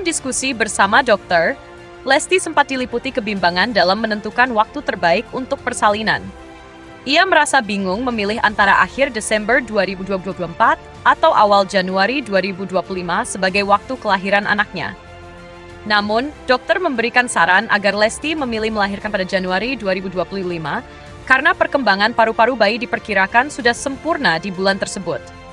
Dalam diskusi bersama dokter, Lesti sempat diliputi kebimbangan dalam menentukan waktu terbaik untuk persalinan. Ia merasa bingung memilih antara akhir Desember 2024 atau awal Januari 2025 sebagai waktu kelahiran anaknya. Namun, dokter memberikan saran agar Lesti memilih melahirkan pada Januari 2025 karena perkembangan paru-paru bayi diperkirakan sudah sempurna di bulan tersebut.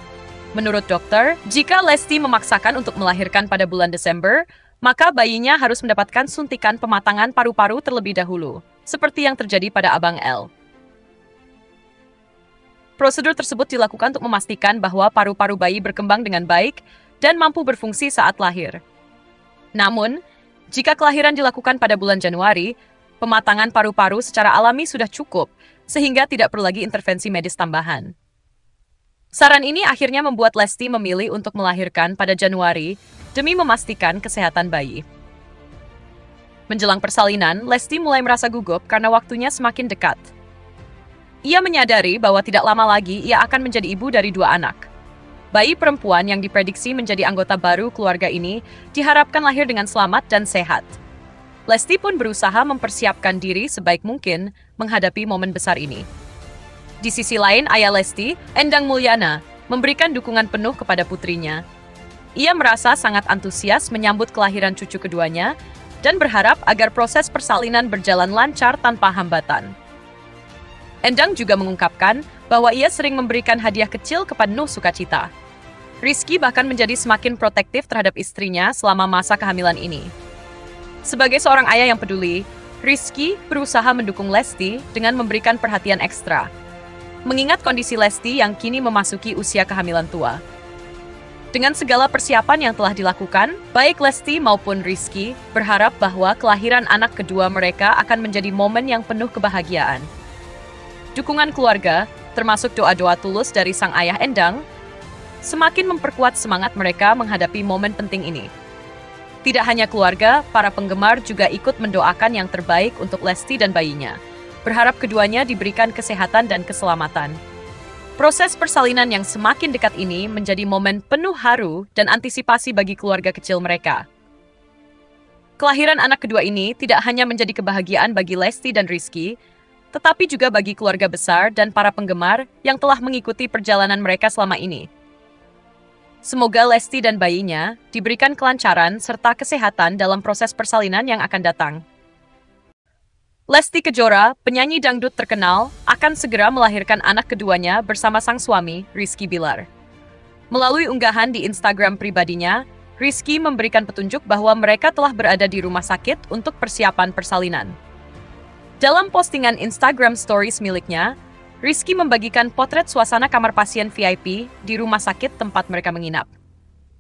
Menurut dokter, jika Lesti memaksakan untuk melahirkan pada bulan Desember, maka bayinya harus mendapatkan suntikan pematangan paru-paru terlebih dahulu, seperti yang terjadi pada Abang L. Prosedur tersebut dilakukan untuk memastikan bahwa paru-paru bayi berkembang dengan baik dan mampu berfungsi saat lahir. Namun, jika kelahiran dilakukan pada bulan Januari, pematangan paru-paru secara alami sudah cukup, sehingga tidak perlu lagi intervensi medis tambahan. Saran ini akhirnya membuat Lesti memilih untuk melahirkan pada Januari demi memastikan kesehatan bayi. Menjelang persalinan, Lesti mulai merasa gugup karena waktunya semakin dekat. Ia menyadari bahwa tidak lama lagi ia akan menjadi ibu dari 2 anak. Bayi perempuan yang diprediksi menjadi anggota baru keluarga ini diharapkan lahir dengan selamat dan sehat. Lesti pun berusaha mempersiapkan diri sebaik mungkin menghadapi momen besar ini. Di sisi lain, ayah Lesti, Endang Mulyana, memberikan dukungan penuh kepada putrinya. Ia merasa sangat antusias menyambut kelahiran cucu keduanya dan berharap agar proses persalinan berjalan lancar tanpa hambatan. Endang juga mengungkapkan bahwa ia sering memberikan hadiah kecil kepada penuh sukacita. Rizky bahkan menjadi semakin protektif terhadap istrinya selama masa kehamilan ini. Sebagai seorang ayah yang peduli, Rizky berusaha mendukung Lesti dengan memberikan perhatian ekstra. Mengingat kondisi Lesti yang kini memasuki usia kehamilan tua. Dengan segala persiapan yang telah dilakukan, baik Lesti maupun Rizky berharap bahwa kelahiran anak kedua mereka akan menjadi momen yang penuh kebahagiaan. Dukungan keluarga, termasuk doa-doa tulus dari sang ayah Endang, semakin memperkuat semangat mereka menghadapi momen penting ini. Tidak hanya keluarga, para penggemar juga ikut mendoakan yang terbaik untuk Lesti dan bayinya. Berharap keduanya diberikan kesehatan dan keselamatan. Proses persalinan yang semakin dekat ini menjadi momen penuh haru dan antisipasi bagi keluarga kecil mereka. Kelahiran anak kedua ini tidak hanya menjadi kebahagiaan bagi Lesti dan Rizky, tetapi juga bagi keluarga besar dan para penggemar yang telah mengikuti perjalanan mereka selama ini. Semoga Lesti dan bayinya diberikan kelancaran serta kesehatan dalam proses persalinan yang akan datang. Lesti Kejora, penyanyi dangdut terkenal, akan segera melahirkan anak keduanya bersama sang suami, Rizky Bilar. Melalui unggahan di Instagram pribadinya, Rizky memberikan petunjuk bahwa mereka telah berada di rumah sakit untuk persiapan persalinan. Dalam postingan Instagram Stories miliknya, Rizky membagikan potret suasana kamar pasien VIP di rumah sakit tempat mereka menginap.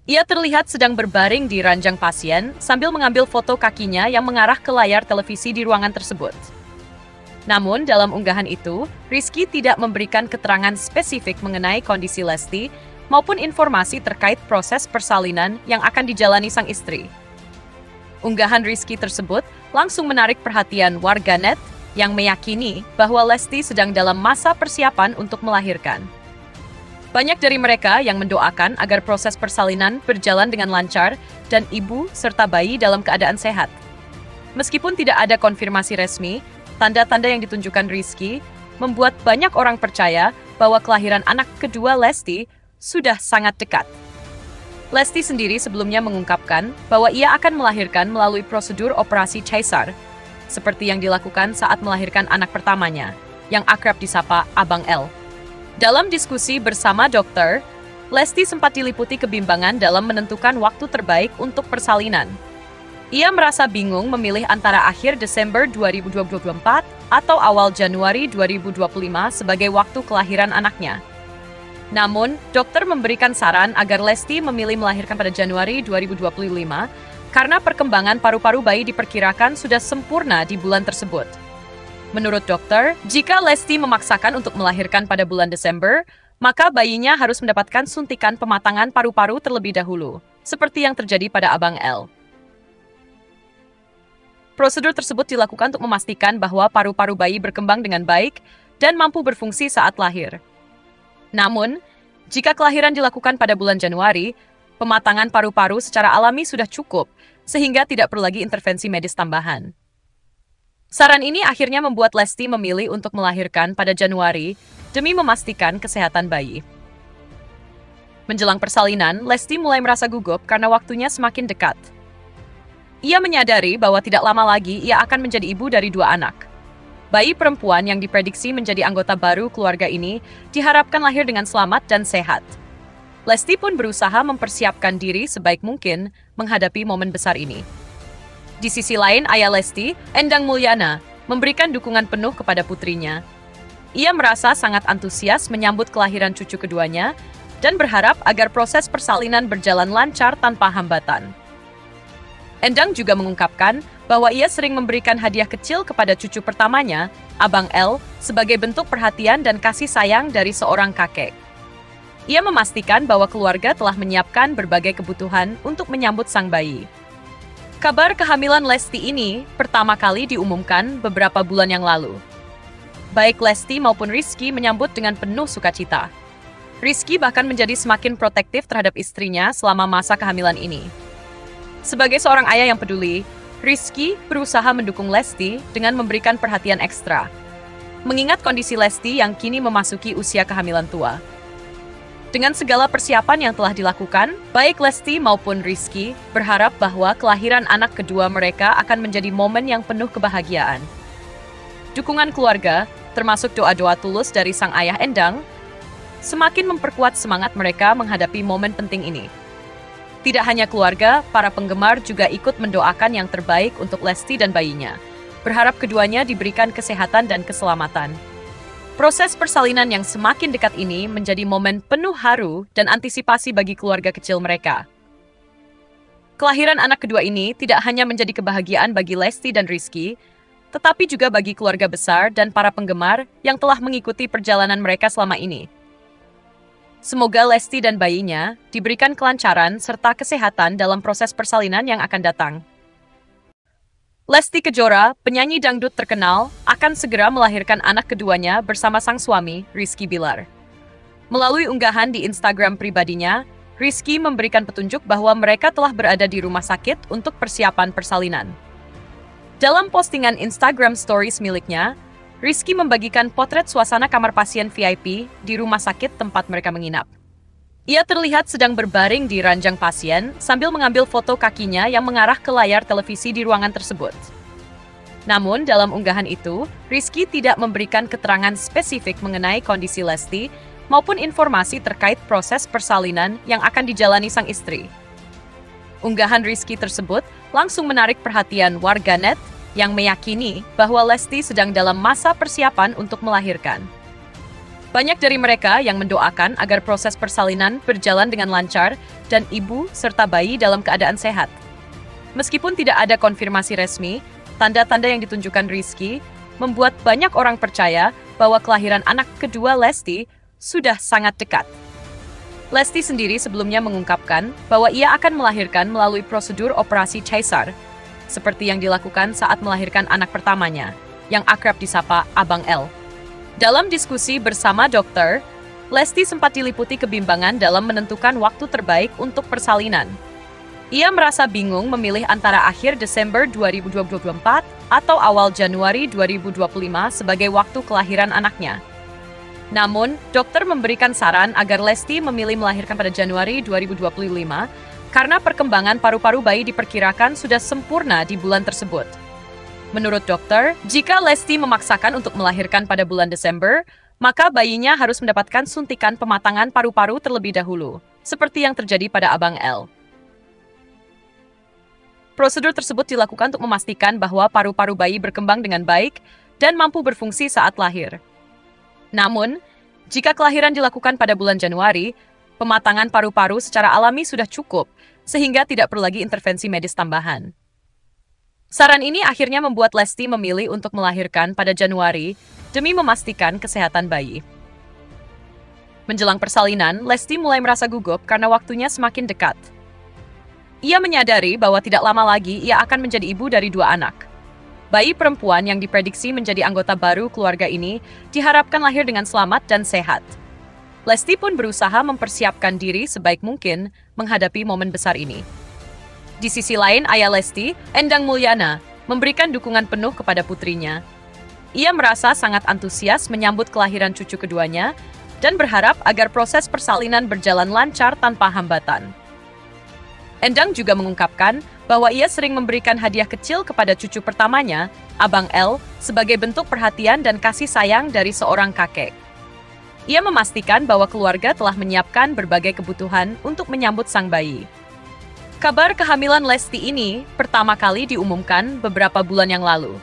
Ia terlihat sedang berbaring di ranjang pasien sambil mengambil foto kakinya yang mengarah ke layar televisi di ruangan tersebut. Namun, dalam unggahan itu, Rizky tidak memberikan keterangan spesifik mengenai kondisi Lesti maupun informasi terkait proses persalinan yang akan dijalani sang istri. Unggahan Rizky tersebut langsung menarik perhatian warganet yang meyakini bahwa Lesti sedang dalam masa persiapan untuk melahirkan. Banyak dari mereka yang mendoakan agar proses persalinan berjalan dengan lancar dan ibu serta bayi dalam keadaan sehat. Meskipun tidak ada konfirmasi resmi, tanda-tanda yang ditunjukkan Rizky membuat banyak orang percaya bahwa kelahiran anak kedua Lesti sudah sangat dekat. Lesti sendiri sebelumnya mengungkapkan bahwa ia akan melahirkan melalui prosedur operasi caesar, seperti yang dilakukan saat melahirkan anak pertamanya, yang akrab disapa Abang L. Dalam diskusi bersama dokter, Lesti sempat diliputi kebimbangan dalam menentukan waktu terbaik untuk persalinan. Ia merasa bingung memilih antara akhir Desember 2024 atau awal Januari 2025 sebagai waktu kelahiran anaknya. Namun, dokter memberikan saran agar Lesti memilih melahirkan pada Januari 2025 karena perkembangan paru-paru bayi diperkirakan sudah sempurna di bulan tersebut. Menurut dokter, jika Lesti memaksakan untuk melahirkan pada bulan Desember, maka bayinya harus mendapatkan suntikan pematangan paru-paru terlebih dahulu, seperti yang terjadi pada Abang L. Prosedur tersebut dilakukan untuk memastikan bahwa paru-paru bayi berkembang dengan baik dan mampu berfungsi saat lahir. Namun, jika kelahiran dilakukan pada bulan Januari, pematangan paru-paru secara alami sudah cukup, sehingga tidak perlu lagi intervensi medis tambahan. Saran ini akhirnya membuat Lesti memilih untuk melahirkan pada Januari demi memastikan kesehatan bayi. Menjelang persalinan, Lesti mulai merasa gugup karena waktunya semakin dekat. Ia menyadari bahwa tidak lama lagi ia akan menjadi ibu dari 2 anak. Bayi perempuan yang diprediksi menjadi anggota baru keluarga ini diharapkan lahir dengan selamat dan sehat. Lesti pun berusaha mempersiapkan diri sebaik mungkin menghadapi momen besar ini. Di sisi lain, ayah Lesti, Endang Mulyana, memberikan dukungan penuh kepada putrinya. Ia merasa sangat antusias menyambut kelahiran cucu keduanya dan berharap agar proses persalinan berjalan lancar tanpa hambatan. Endang juga mengungkapkan bahwa ia sering memberikan hadiah kecil kepada cucu pertamanya, Abang L, sebagai bentuk perhatian dan kasih sayang dari seorang kakek. Ia memastikan bahwa keluarga telah menyiapkan berbagai kebutuhan untuk menyambut sang bayi. Kabar kehamilan Lesti ini pertama kali diumumkan beberapa bulan yang lalu. Baik Lesti maupun Rizky menyambut dengan penuh sukacita. Rizky bahkan menjadi semakin protektif terhadap istrinya selama masa kehamilan ini. Sebagai seorang ayah yang peduli, Rizky berusaha mendukung Lesti dengan memberikan perhatian ekstra, mengingat kondisi Lesti yang kini memasuki usia kehamilan tua. Dengan segala persiapan yang telah dilakukan, baik Lesti maupun Rizky berharap bahwa kelahiran anak kedua mereka akan menjadi momen yang penuh kebahagiaan. Dukungan keluarga, termasuk doa-doa tulus dari sang ayah Endang, semakin memperkuat semangat mereka menghadapi momen penting ini. Tidak hanya keluarga, para penggemar juga ikut mendoakan yang terbaik untuk Lesti dan bayinya, berharap keduanya diberikan kesehatan dan keselamatan. Proses persalinan yang semakin dekat ini menjadi momen penuh haru dan antisipasi bagi keluarga kecil mereka. Kelahiran anak kedua ini tidak hanya menjadi kebahagiaan bagi Lesti dan Rizky, tetapi juga bagi keluarga besar dan para penggemar yang telah mengikuti perjalanan mereka selama ini. Semoga Lesti dan bayinya diberikan kelancaran serta kesehatan dalam proses persalinan yang akan datang. Lesti Kejora, penyanyi dangdut terkenal, akan segera melahirkan anak keduanya bersama sang suami, Rizky Bilar. Melalui unggahan di Instagram pribadinya, Rizky memberikan petunjuk bahwa mereka telah berada di rumah sakit untuk persiapan persalinan. Dalam postingan Instagram Stories miliknya, Rizky membagikan potret suasana kamar pasien VIP di rumah sakit tempat mereka menginap. Ia terlihat sedang berbaring di ranjang pasien sambil mengambil foto kakinya yang mengarah ke layar televisi di ruangan tersebut. Namun, dalam unggahan itu, Rizky tidak memberikan keterangan spesifik mengenai kondisi Lesti maupun informasi terkait proses persalinan yang akan dijalani sang istri. Unggahan Rizky tersebut langsung menarik perhatian warganet yang meyakini bahwa Lesti sedang dalam masa persiapan untuk melahirkan. Banyak dari mereka yang mendoakan agar proses persalinan berjalan dengan lancar dan ibu serta bayi dalam keadaan sehat. Meskipun tidak ada konfirmasi resmi, tanda-tanda yang ditunjukkan Rizky membuat banyak orang percaya bahwa kelahiran anak kedua Lesti sudah sangat dekat. Lesti sendiri sebelumnya mengungkapkan bahwa ia akan melahirkan melalui prosedur operasi caesar, seperti yang dilakukan saat melahirkan anak pertamanya, yang akrab disapa Abang L. Dalam diskusi bersama dokter, Lesti sempat diliputi kebimbangan dalam menentukan waktu terbaik untuk persalinan. Ia merasa bingung memilih antara akhir Desember 2024 atau awal Januari 2025 sebagai waktu kelahiran anaknya. Namun, dokter memberikan saran agar Lesti memilih melahirkan pada Januari 2025 karena perkembangan paru-paru bayi diperkirakan sudah sempurna di bulan tersebut. Menurut dokter, jika Lesti memaksakan untuk melahirkan pada bulan Desember, maka bayinya harus mendapatkan suntikan pematangan paru-paru terlebih dahulu, seperti yang terjadi pada Abang L. Prosedur tersebut dilakukan untuk memastikan bahwa paru-paru bayi berkembang dengan baik dan mampu berfungsi saat lahir. Namun, jika kelahiran dilakukan pada bulan Januari, pematangan paru-paru secara alami sudah cukup, sehingga tidak perlu lagi intervensi medis tambahan. Saran ini akhirnya membuat Lesti memilih untuk melahirkan pada Januari demi memastikan kesehatan bayi. Menjelang persalinan, Lesti mulai merasa gugup karena waktunya semakin dekat. Ia menyadari bahwa tidak lama lagi ia akan menjadi ibu dari 2 anak. Bayi perempuan yang diprediksi menjadi anggota baru keluarga ini diharapkan lahir dengan selamat dan sehat. Lesti pun berusaha mempersiapkan diri sebaik mungkin menghadapi momen besar ini. Di sisi lain, ayah Lesti, Endang Mulyana, memberikan dukungan penuh kepada putrinya. Ia merasa sangat antusias menyambut kelahiran cucu keduanya dan berharap agar proses persalinan berjalan lancar tanpa hambatan. Endang juga mengungkapkan bahwa ia sering memberikan hadiah kecil kepada cucu pertamanya, Abang L, sebagai bentuk perhatian dan kasih sayang dari seorang kakek. Ia memastikan bahwa keluarga telah menyiapkan berbagai kebutuhan untuk menyambut sang bayi. Kabar kehamilan Lesti ini pertama kali diumumkan beberapa bulan yang lalu.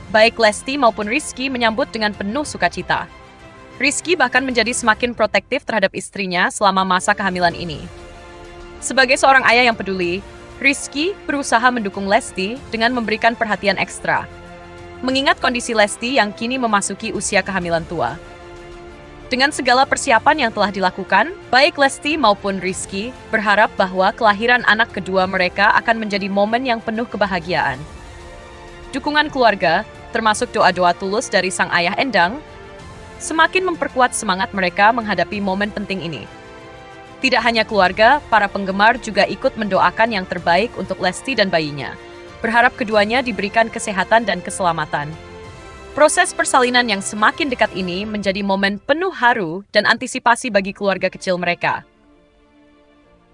Baik Lesti maupun Rizky menyambut dengan penuh sukacita. Rizky bahkan menjadi semakin protektif terhadap istrinya selama masa kehamilan ini. Sebagai seorang ayah yang peduli, Rizky berusaha mendukung Lesti dengan memberikan perhatian ekstra, mengingat kondisi Lesti yang kini memasuki usia kehamilan tua. Dengan segala persiapan yang telah dilakukan, baik Lesti maupun Rizky berharap bahwa kelahiran anak kedua mereka akan menjadi momen yang penuh kebahagiaan. Dukungan keluarga, termasuk doa-doa tulus dari sang ayah Endang, semakin memperkuat semangat mereka menghadapi momen penting ini. Tidak hanya keluarga, para penggemar juga ikut mendoakan yang terbaik untuk Lesti dan bayinya, berharap keduanya diberikan kesehatan dan keselamatan. Proses persalinan yang semakin dekat ini menjadi momen penuh haru dan antisipasi bagi keluarga kecil mereka.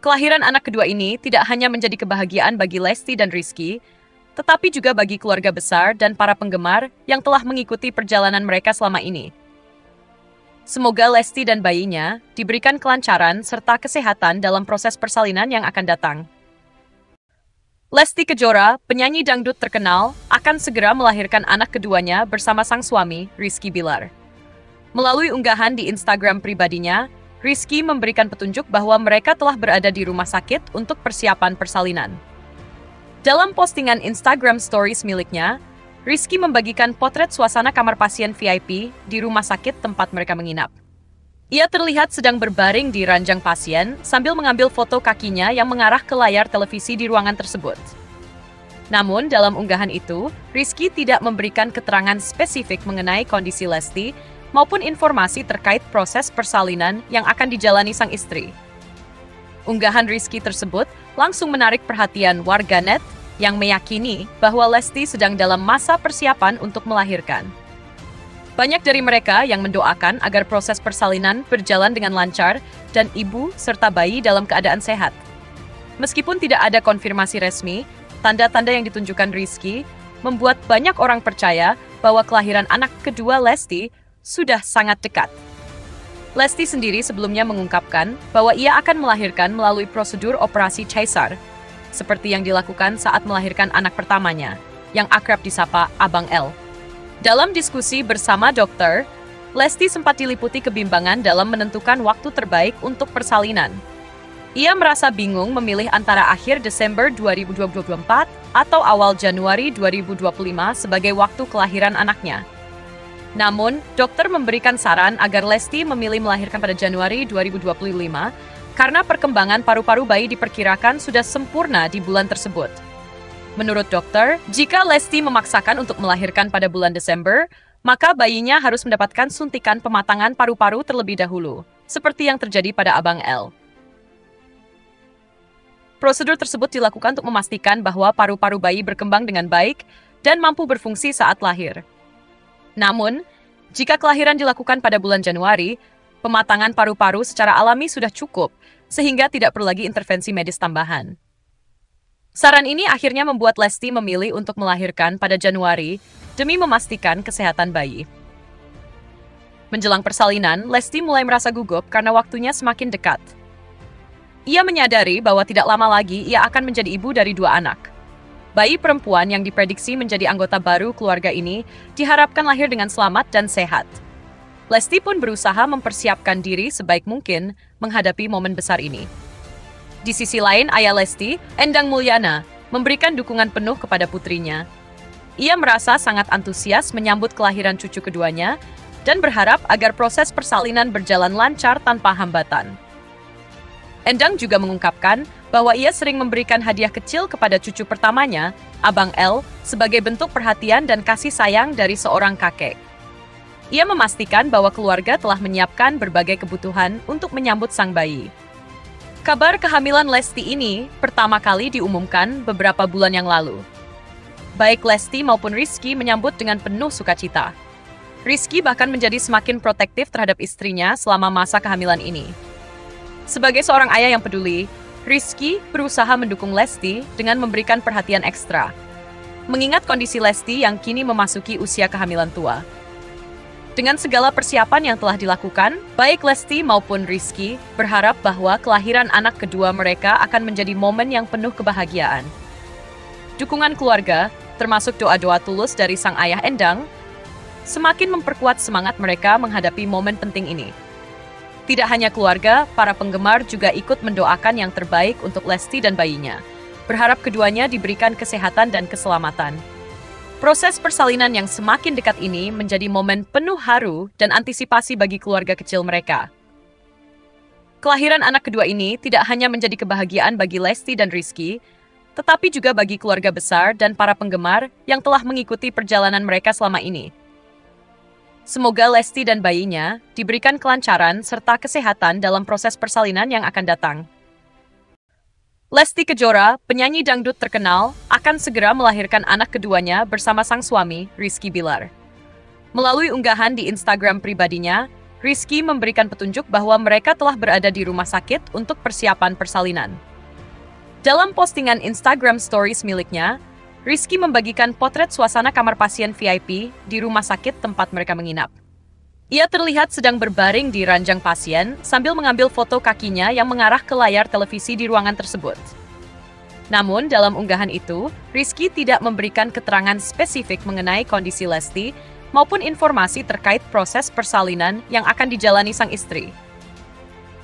Kelahiran anak kedua ini tidak hanya menjadi kebahagiaan bagi Lesti dan Rizky, tetapi juga bagi keluarga besar dan para penggemar yang telah mengikuti perjalanan mereka selama ini. Semoga Lesti dan bayinya diberikan kelancaran serta kesehatan dalam proses persalinan yang akan datang. Lesti Kejora, penyanyi dangdut terkenal, akan segera melahirkan anak keduanya bersama sang suami, Rizky Bilar. Melalui unggahan di Instagram pribadinya, Rizky memberikan petunjuk bahwa mereka telah berada di rumah sakit untuk persiapan persalinan. Dalam postingan Instagram Stories miliknya, Rizky membagikan potret suasana kamar pasien VIP di rumah sakit tempat mereka menginap. Ia terlihat sedang berbaring di ranjang pasien sambil mengambil foto kakinya yang mengarah ke layar televisi di ruangan tersebut. Namun, dalam unggahan itu, Rizky tidak memberikan keterangan spesifik mengenai kondisi Lesti maupun informasi terkait proses persalinan yang akan dijalani sang istri. Unggahan Rizky tersebut langsung menarik perhatian warganet yang meyakini bahwa Lesti sedang dalam masa persiapan untuk melahirkan. Banyak dari mereka yang mendoakan agar proses persalinan berjalan dengan lancar dan ibu serta bayi dalam keadaan sehat. Meskipun tidak ada konfirmasi resmi, tanda-tanda yang ditunjukkan Rizky membuat banyak orang percaya bahwa kelahiran anak kedua Lesti sudah sangat dekat. Lesti sendiri sebelumnya mengungkapkan bahwa ia akan melahirkan melalui prosedur operasi caesar, seperti yang dilakukan saat melahirkan anak pertamanya, yang akrab disapa Abang L. Dalam diskusi bersama dokter, Lesti sempat diliputi kebimbangan dalam menentukan waktu terbaik untuk persalinan. Ia merasa bingung memilih antara akhir Desember 2024 atau awal Januari 2025 sebagai waktu kelahiran anaknya. Namun, dokter memberikan saran agar Lesti memilih melahirkan pada Januari 2025 karena perkembangan paru-paru bayi diperkirakan sudah sempurna di bulan tersebut. Menurut dokter, jika Lesti memaksakan untuk melahirkan pada bulan Desember, maka bayinya harus mendapatkan suntikan pematangan paru-paru terlebih dahulu, seperti yang terjadi pada Abang L. Prosedur tersebut dilakukan untuk memastikan bahwa paru-paru bayi berkembang dengan baik dan mampu berfungsi saat lahir. Namun, jika kelahiran dilakukan pada bulan Januari, pematangan paru-paru secara alami sudah cukup, sehingga tidak perlu lagi intervensi medis tambahan. Saran ini akhirnya membuat Lesti memilih untuk melahirkan pada Januari demi memastikan kesehatan bayi. Menjelang persalinan, Lesti mulai merasa gugup karena waktunya semakin dekat. Ia menyadari bahwa tidak lama lagi ia akan menjadi ibu dari 2 anak. Bayi perempuan yang diprediksi menjadi anggota baru keluarga ini diharapkan lahir dengan selamat dan sehat. Lesti pun berusaha mempersiapkan diri sebaik mungkin menghadapi momen besar ini. Di sisi lain, ayah Lesti, Endang Mulyana, memberikan dukungan penuh kepada putrinya. Ia merasa sangat antusias menyambut kelahiran cucu keduanya dan berharap agar proses persalinan berjalan lancar tanpa hambatan. Endang juga mengungkapkan bahwa ia sering memberikan hadiah kecil kepada cucu pertamanya, Abang L, sebagai bentuk perhatian dan kasih sayang dari seorang kakek. Ia memastikan bahwa keluarga telah menyiapkan berbagai kebutuhan untuk menyambut sang bayi. Kabar kehamilan Lesti ini pertama kali diumumkan beberapa bulan yang lalu. Baik Lesti maupun Rizky menyambut dengan penuh sukacita. Rizky bahkan menjadi semakin protektif terhadap istrinya selama masa kehamilan ini. Sebagai seorang ayah yang peduli, Rizky berusaha mendukung Lesti dengan memberikan perhatian ekstra. Mengingat kondisi Lesti yang kini memasuki usia kehamilan tua. Dengan segala persiapan yang telah dilakukan, baik Lesti maupun Rizky berharap bahwa kelahiran anak kedua mereka akan menjadi momen yang penuh kebahagiaan. Dukungan keluarga, termasuk doa-doa tulus dari sang ayah Endang, semakin memperkuat semangat mereka menghadapi momen penting ini. Tidak hanya keluarga, para penggemar juga ikut mendoakan yang terbaik untuk Lesti dan bayinya, berharap keduanya diberikan kesehatan dan keselamatan. Proses persalinan yang semakin dekat ini menjadi momen penuh haru dan antisipasi bagi keluarga kecil mereka. Kelahiran anak kedua ini tidak hanya menjadi kebahagiaan bagi Lesti dan Rizky, tetapi juga bagi keluarga besar dan para penggemar yang telah mengikuti perjalanan mereka selama ini. Semoga Lesti dan bayinya diberikan kelancaran serta kesehatan dalam proses persalinan yang akan datang. Lesti Kejora, penyanyi dangdut terkenal, akan segera melahirkan anak keduanya bersama sang suami, Rizky Bilar. Melalui unggahan di Instagram pribadinya, Rizky memberikan petunjuk bahwa mereka telah berada di rumah sakit untuk persiapan persalinan. Dalam postingan Instagram Stories miliknya, Rizky membagikan potret suasana kamar pasien VIP di rumah sakit tempat mereka menginap. Ia terlihat sedang berbaring di ranjang pasien sambil mengambil foto kakinya yang mengarah ke layar televisi di ruangan tersebut. Namun, dalam unggahan itu, Rizky tidak memberikan keterangan spesifik mengenai kondisi Lesti maupun informasi terkait proses persalinan yang akan dijalani sang istri.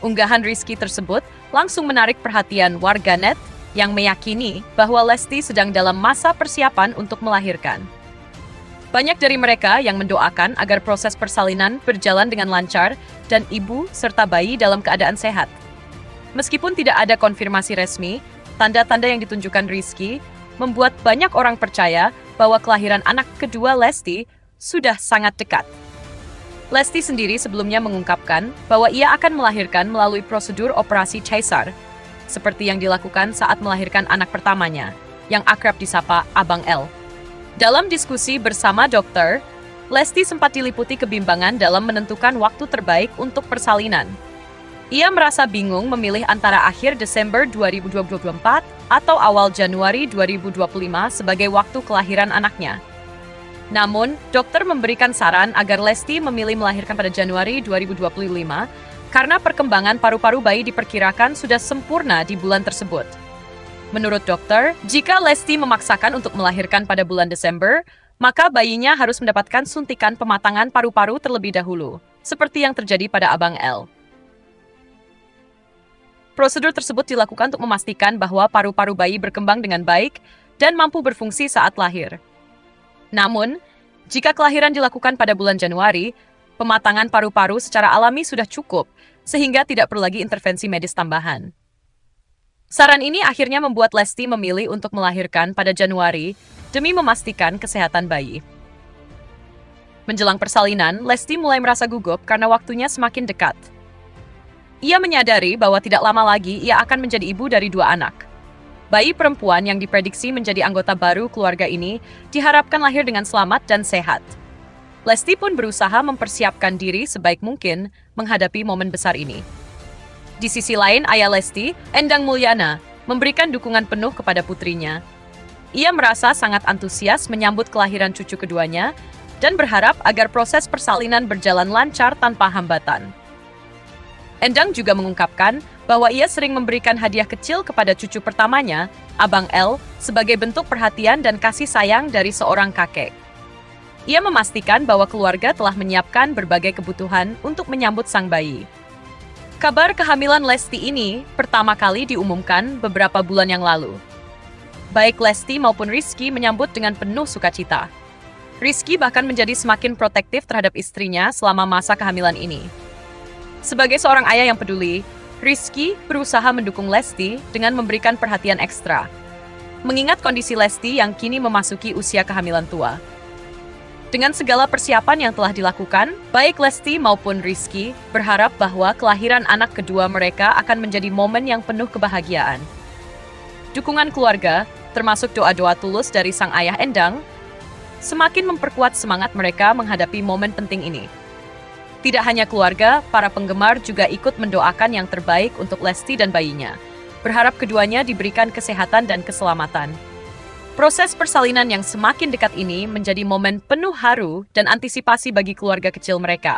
Unggahan Rizky tersebut langsung menarik perhatian warganet yang meyakini bahwa Lesti sedang dalam masa persiapan untuk melahirkan. Banyak dari mereka yang mendoakan agar proses persalinan berjalan dengan lancar dan ibu serta bayi dalam keadaan sehat. Meskipun tidak ada konfirmasi resmi, tanda-tanda yang ditunjukkan Rizky membuat banyak orang percaya bahwa kelahiran anak kedua Lesti sudah sangat dekat. Lesti sendiri sebelumnya mengungkapkan bahwa ia akan melahirkan melalui prosedur operasi caesar, seperti yang dilakukan saat melahirkan anak pertamanya, yang akrab disapa Abang L. Dalam diskusi bersama dokter, Lesti sempat diliputi kebimbangan dalam menentukan waktu terbaik untuk persalinan. Ia merasa bingung memilih antara akhir Desember 2024 atau awal Januari 2025 sebagai waktu kelahiran anaknya. Namun, dokter memberikan saran agar Lesti memilih melahirkan pada Januari 2025 karena perkembangan paru-paru bayi diperkirakan sudah sempurna di bulan tersebut. Menurut dokter, jika Lesti memaksakan untuk melahirkan pada bulan Desember, maka bayinya harus mendapatkan suntikan pematangan paru-paru terlebih dahulu, seperti yang terjadi pada Abang L. Prosedur tersebut dilakukan untuk memastikan bahwa paru-paru bayi berkembang dengan baik dan mampu berfungsi saat lahir. Namun, jika kelahiran dilakukan pada bulan Januari, pematangan paru-paru secara alami sudah cukup, sehingga tidak perlu lagi intervensi medis tambahan. Saran ini akhirnya membuat Lesti memilih untuk melahirkan pada Januari demi memastikan kesehatan bayi. Menjelang persalinan, Lesti mulai merasa gugup karena waktunya semakin dekat. Ia menyadari bahwa tidak lama lagi ia akan menjadi ibu dari 2 anak. Bayi perempuan yang diprediksi menjadi anggota baru keluarga ini diharapkan lahir dengan selamat dan sehat. Lesti pun berusaha mempersiapkan diri sebaik mungkin menghadapi momen besar ini. Di sisi lain, ayah Lesti, Endang Mulyana, memberikan dukungan penuh kepada putrinya. Ia merasa sangat antusias menyambut kelahiran cucu keduanya dan berharap agar proses persalinan berjalan lancar tanpa hambatan. Endang juga mengungkapkan bahwa ia sering memberikan hadiah kecil kepada cucu pertamanya, Abang L, sebagai bentuk perhatian dan kasih sayang dari seorang kakek. Ia memastikan bahwa keluarga telah menyiapkan berbagai kebutuhan untuk menyambut sang bayi. Kabar kehamilan Lesti ini pertama kali diumumkan beberapa bulan yang lalu. Baik Lesti maupun Rizky menyambut dengan penuh sukacita. Rizky bahkan menjadi semakin protektif terhadap istrinya selama masa kehamilan ini. Sebagai seorang ayah yang peduli, Rizky berusaha mendukung Lesti dengan memberikan perhatian ekstra. Mengingat kondisi Lesti yang kini memasuki usia kehamilan tua. Dengan segala persiapan yang telah dilakukan, baik Lesti maupun Rizky berharap bahwa kelahiran anak kedua mereka akan menjadi momen yang penuh kebahagiaan. Dukungan keluarga, termasuk doa-doa tulus dari sang ayah Endang, semakin memperkuat semangat mereka menghadapi momen penting ini. Tidak hanya keluarga, para penggemar juga ikut mendoakan yang terbaik untuk Lesti dan bayinya, berharap keduanya diberikan kesehatan dan keselamatan. Proses persalinan yang semakin dekat ini menjadi momen penuh haru dan antisipasi bagi keluarga kecil mereka.